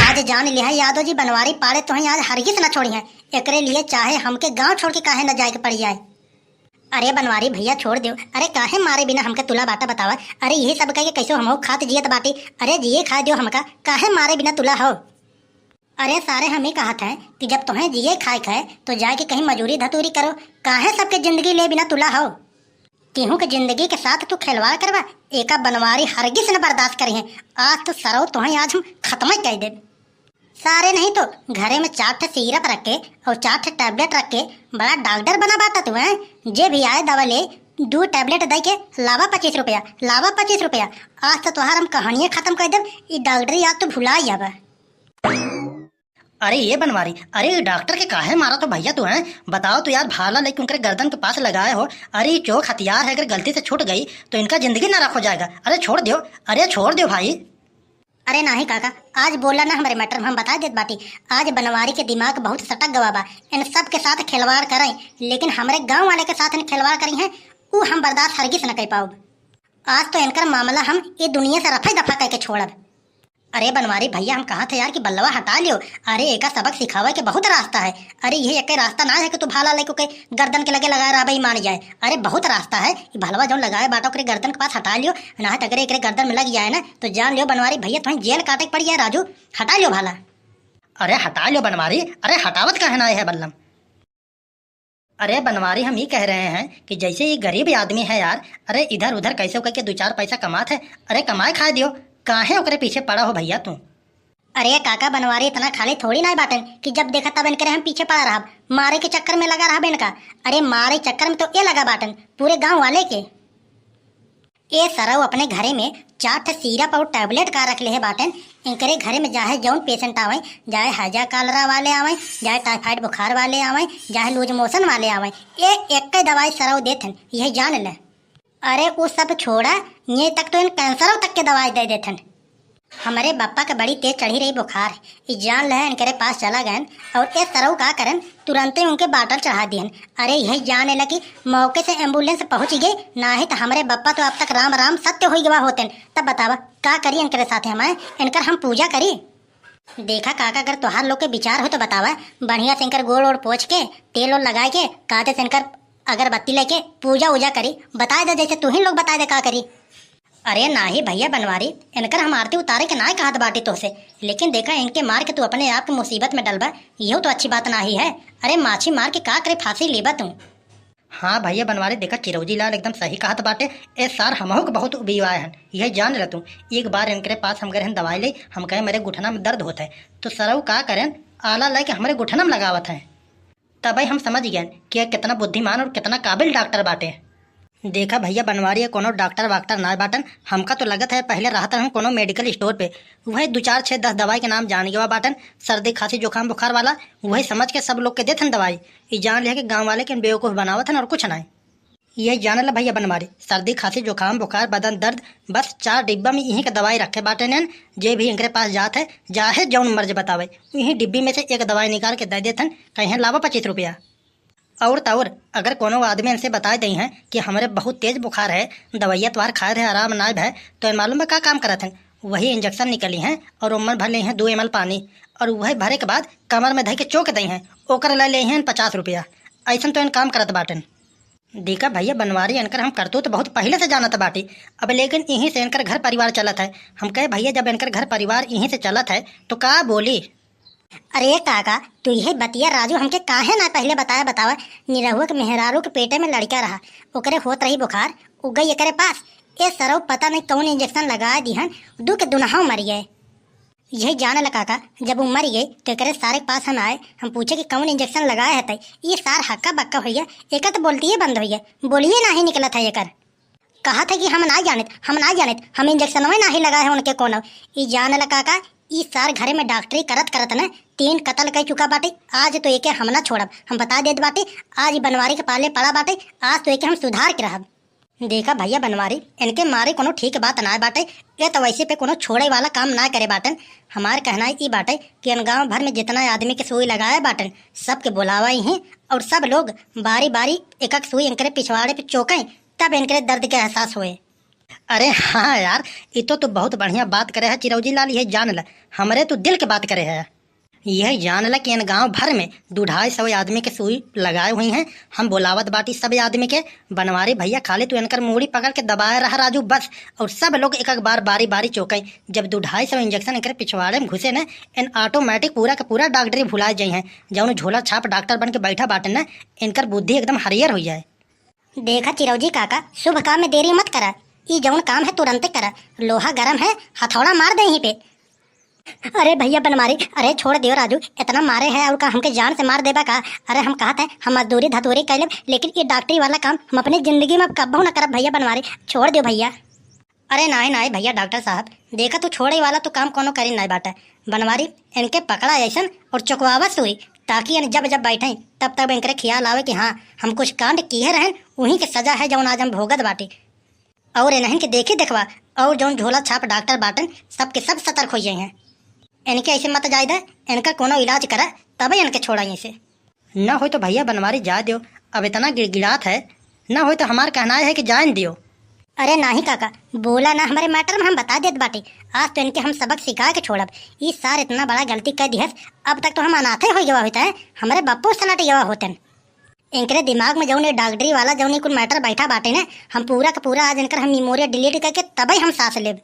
आज जान लिया है यादव जी, बनवारी पाड़े तो ही आज हरगिज न छोड़ी है। एकरे लिए चाहे हमके गांव छोड़ के काहे न जाए के पड़ जाए। अरे बनवारी भैया छोड़ दो, अरे काहे मारे बिना हमके तुला बाटा बतावा। अरे यही सब कह के कैसो हम खात जियत बाटी। अरे जिए खा दो हमका, काहे मारे बिना तुला हो। अरे सारे हम ही कहत हैं कि जब तुम्हें जिए खाए खाए तो जाके कहीं मजूरी धतूरी करो, काहे सबके जिंदगी ले बिना तुला हो। केहू के जिंदगी के साथ तू खिलवाड़ करवा, एका बनवारी हरगिज न बर्दाश्त करी है। आज तो सरो तुम्हें आज हम खत्म ही कर दे। सारे नहीं तो घरे में 4 ठे सिरप रख के और 4 ठे टैबलेट रख के बड़ा डॉक्टर बना बाटा तू है। जे भी आए दवा ले 2 टैबलेट दे के लावा 25 रुपया, लावा 25 रुपया। आज तो तुहार हम कहानियां खत्म कर दे। ये डॉक्टरी याद तो भुला ही अब। अरे ये बनवारी, अरे डॉक्टर के काहे मारा तो भैया तू है। बताओ तो यार, भाला लेके उनके गर्दन के पास लगाए हो। अरे ये चौक हथियार है, अगर गलती से छूट गई तो इनका जिंदगी ना रखो जाएगा। अरे छोड़ दो, अरे छोड़ दो भाई। अरे नहीं काका, आज बोला ना हमारे मैटर में हम बता देत बाटी। आज बनवारी के दिमाग बहुत सटक गवा बा। इन सब के साथ खिलवाड़ करें, लेकिन हमारे गांव वाले के साथ इन खिलवाड़ करी है वो हम बर्दाश्त हरगिज न कर पाओ। आज तो इनका मामला हम ये दुनिया से रफा दफा करके छोड़ब। अरे बनवारी भैया, हम कहा थे यार कि बल्लवा हटा लियो। अरे एक सबक सिखावा के बहुत रास्ता है। अरे ये एक रास्ता ना है कि तू भाला लेको के गर्दन के लगे लगाए रहा भाई मान जाए। अरे बहुत रास्ता है। भलवा जो लगाए बाटो के गर्दन के पास हटा लियो, ना है अगर एक गर्दन में लग जाए ना तो जान लियो बनवारी भैया तुम्हें जेल काटे पड़ जाए। राजू हटा लियो भाला। अरे हटा लियो बनवारी, अरे हटावत कहे ना है बल्लम। अरे बनवारी, हम ये कह रहे हैं कि जैसे ये गरीब आदमी है यार, अरे इधर उधर कैसे करके 2-4 पैसा कमात है। अरे कमाए खाए दियो, काहे ओकरे पीछे पड़ा हो भैया तू। अरे काका बनवारी इतना खाली थोड़ी ना बाटन कि जब देखा तब इनके हम पीछे पड़ा रहा, मारे के चक्कर में लगा रहा इनका। अरे मारे चक्कर में तो ये लगा बाटन पूरे गांव वाले के। ये सरव अपने घरे में 4 ठे सिरप और टैबलेट का रख ले है बाटन। इनके घरे में चाहे जौन पेशेंट आवे, चाहे हैजा कालरा वाले आवे, चाहे टाइफाइड बुखार वाले आवे, चाहे लूज मोशन वाले आवे, ये एक दवाई सरव देथन, यही जान ले। अरे वो सब छोड़ा, ये तक तो इन कैंसरों तक के दवाई दे देथन। हमारे बापा का बड़ी तेज चढ़ी रही बुखार, ये जान ले इनके पास चला गए और ये सरऊ का करन तुरंत ही उनके बाटल चढ़ा दिहन। अरे यही जाने लगी मौके से एम्बुलेंस पहुंच गई, ना ही तो हमारे बप्पा तो अब तक राम राम सत्य हो गवा होते। तब बतावा का करी इनके साथ हमारे, इनकर हम पूजा करी। देखा काका, अगर तुहार लोग के विचार हो तो बतावा, बढ़िया से इनकर गोड़ ओड़ पोछ के तेल और लगा के काते से इनकर अगरबत्ती लेके पूजा उजा करी। बता दे जैसे तू ही लोग बता दे का करी। अरे ना ही भैया बनवारी, इनकर हम आरती उतारे के ना कहत बाटी तो से, लेकिन देखा इनके मार के तू अपने आप को मुसीबत में डलबा, यह तो अच्छी बात ना ही है। अरे माछी मार के का करे फांसी लेबा तू। हाँ भैया बनवारी, देखा चिरौजी लाल एकदम सही कहत बाटे। ए सार हमहू के बहुत उबिवाए हैं, यह जान ले तू। एक बार इनके पास हम गए दवाई ले, हम कहे मेरे घुटना में दर्द होता है, तो सरऊ का करें आला ला के हमारे घुटना में लगावत है। तब हम समझ गए कि कितना बुद्धिमान और कितना काबिल डॉक्टर बाटे। देखा भैया बनवारी, कोनो डॉक्टर वाक्टर ना बाटन। हमका तो लगत है पहले रहता हम कोनो मेडिकल स्टोर पे, वही 2-4-6-10 दवाई के नाम जान गया बाटन। सर्दी खांसी जुकाम बुखार वाला वही समझ के सब लोग के देथन दवाई। ये जान लिया कि गांव वाले के बेवकूफ़ बनावत हन और कुछ ना। ये जान ला भैया बनवारी, सर्दी खांसी जुकाम बुखार बदन दर्द बस 4 डिब्बा में यहीं का दवाई रखे बाटे ने। जे भी इनके पास जात है जाहे जौन मर्ज बतावे, यहीं डिब्बी में से एक दवाई निकाल के दे देथन, कहीं लावा 25 रुपया। और तौर अगर कोनो आदमी इनसे बता दी हैं कि हमारे बहुत तेज बुखार है, दवाइया तवार खाए रहे आराम नायब है, तो इन मालूम है क्या काम करत हैं। वही इंजेक्शन निकली हैं और उम्र भर ले हैं 2 ml पानी, और वही भरे के बाद कमर में धई के चौक दी हैं, ओकर ले हैं 50 रुपया। ऐसा तो इन काम करत बाटन। देखा भैया बनवारी, इनकर हम करतू तो बहुत पहले से जानत बाटी। अब लेकिन यहीं से इनकर घर परिवार चलत है। हम कहे भैया जब इनकर घर परिवार यहीं से चलत है तो का बोली। अरे काका, तू यही बतिया राजू हमके काहे ना पहले बताया बतावा। निरहुआ के मेहरारू के पेटे में लड़का रहा, ओकरे होत रही बुखार, उ गई एकरे पास, ए सरव पता नहीं कौन इंजेक्शन लगा दिहन, दू के दुनहाव मर गए। यही जाने लगा काका, जब वो मर गई तो एकरे सारे पास हम आए, हम पूछे कि कौन इंजेक्शन लगाए है। ये सार हक्का बक्का भैया, एक तो बोलती है बंद भैया, बोलिए ना ही निकला था एकर। कहा था कि हम ना जानित, हम इंजेक्शन में ना ही लगाए हैं उनके कोनो। ये जाने लगा काका, इस सार घरे में डॉक्टरी करत करत न 3 कत्ल कर चुका बाटे। आज तो एके हम ना छोड़ब, हम बता देत बाटे, आज बनवारी के पाले पड़ा बाटे, आज तो एके हम सुधार के रहब। देखा भैया बनवारी, इनके मारे कोनो ठीक बात ना बाटे, ये तो वैसे पे कोनो छोड़े वाला काम ना करे बाटन। हमार कहना ई बाटे कि इन गाँव भर में जितना आदमी के सुई लगाए बाटन सबके बुलावा ही, और सब लोग बारी बारी एक एक सुई इनके पिछवाड़े पे चौकें, तब इनके दर्द के एहसास हुए। अरे हाँ यार, ये तो बहुत बढ़िया बात करे है चिरौजी लाल। यह जान ल, हमरे तो दिल के बात करे है। यह जान ल कि इन गांव भर में 200-250 आदमी के सुई लगाए हुई हैं। हम बोलावत बाटी सब आदमी के। बनवारी भैया खाली तू इनकर मूड़ी पकड़ के दबाए रहा राजू बस, और सब लोग एक एक बार बारी बारी चौके। जब 200-250 इंजेक्शन इनके पिछवाड़े में घुसे न, इन ऑटोमेटिक पूरा का पूरा डॉक्टरी भुलाए जाई हैं। जौन झोला छाप डॉक्टर बन के बैठा बाटे न, इनकर बुद्धि एकदम हरियर हो जाए। देखा चिरौजी काका, शुभ काम में देरी मत करा। ई जौन काम है तुरंत करा। लोहा गरम है, हथौड़ा मार दे यहीं पे। अरे भैया बनवारी, अरे छोड़ दियो राजू, इतना मारे है और का हमके जान से मार देबा का। अरे हम कहते हैं हम मजदूरी धतूरी कर लेब, लेकिन ये डॉक्टरी वाला काम हम अपनी जिंदगी में कब्बो न करब भैया बनवारी, छोड़ दियो भैया। अरे नाई नाई भैया डॉक्टर साहब, देखा तू छोड़े वाला तो काम कोनो करी नहीं बाटा। बनवारी इनके पकड़ा ऐसन और चुकवावा सुई, ताकि जब जब बैठे तब तब इनके ख्याल आवे कि हाँ हम कुछ कांड किए रहें, उन्हीं के सजा है जौन आज हम भोगत बाटी। और इन्हीं के देखे देखवा, और जौन झोला छाप डॉक्टर बाटन सबके सब सतर्क हो जाए हैं। इनके ऐसे मत जाए दे, इनका कोनो इलाज करा तभी इनके छोड़ा यहीं से। न हो तो भैया बनवारी जा दियो, अब इतना गिड़गिड़ात है। न हो तो हमार कहना है कि जान दियो। अरे नाही काका, बोला ना हमारे मैटर में हम बता देत बाटी। आज तो इनके हम सबक सिखा के छोड़ब। इस सार इतना बड़ा गलती कर दिहस, अब तक तो हम अनाथे हो गवा होता है, हमारे बप्पू सलट गवा होते। इनके दिमाग में जौन डॉक्टरी वाला जौन कुछ मैटर बैठा बाटे ने, हम पूरा का पूरा आज इनकर हम मेमोरी डिलीट करके तभी हम सांस लेब।